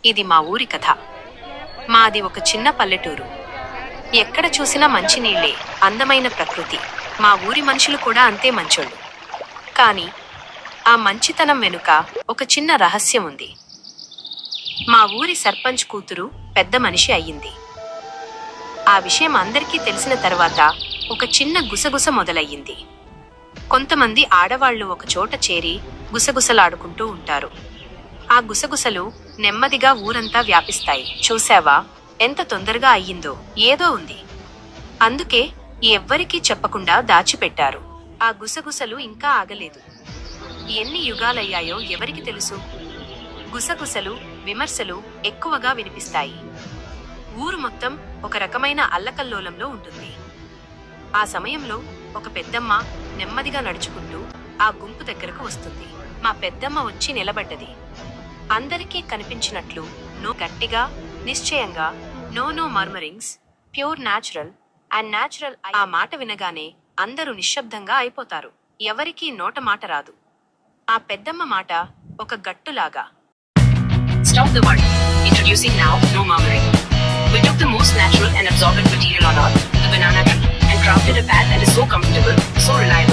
ఇది మా ఊరి కథ. మాది ఒక చిన్న పల్లెటూరు. ఎక్కడ చూసినా మంచినీళ్లే, అందమైన ప్రకృతి. మా ఊరి మనుషులు కూడా అంతే మంచోళ్ళు. కానీ ఆ మంచితనం వెనుక ఒక చిన్న రహస్యం ఉంది. మా ఊరి సర్పంచ్ కూతురు పెద్ద మనిషి అయ్యింది. ఆ విషయం అందరికీ తెలిసిన తర్వాత ఒక చిన్న గుసగుస మొదలయ్యింది. కొంతమంది ఆడవాళ్లు ఒక చోట చేరి గుసగుసలాడుకుంటూ ఉంటారు. ఆ గుసగుసలు నెమ్మదిగా ఊరంతా వ్యాపిస్తాయి. చూశావా, ఎంత తొందరగా అయ్యిందో? ఏదో ఉంది. అందుకే ఎవ్వరికీ చెప్పకుండా దాచిపెట్టారు. ఆ గుసగుసలు ఇంకా ఆగలేదు. ఎన్ని యుగాలయ్యాయో ఎవరికి తెలుసు? గుసగుసలు, విమర్శలు ఎక్కువగా వినిపిస్తాయి. ఊరు మొత్తం ఒక రకమైన అల్లకల్లోలంలో ఉంటుంది. ఆ సమయంలో ఒక పెద్దమ్మ నెమ్మదిగా నడుచుకుంటూ ఆ గుంపు దగ్గరకు వస్తుంది. మా పెద్దమ్మ వచ్చి నిలబడ్డది. అందరికీ కనిపించినట్లు గట్టిగా, నిశ్చయంగా, no murmurings, pure natural and natural. ఆ మాట వినగానే అందరూ నిశ్శబ్దంగా అయిపోతారు. ఎవరికీ నోట మాట రాదు. ఆ పెద్దమ్మ మాట ఒక గట్టులాగా. Stop the world. Introducing now, no murmuring. We took the most natural and absorbent material on earth, the banana tree, and crafted a pad that is so comfortable, so reliable.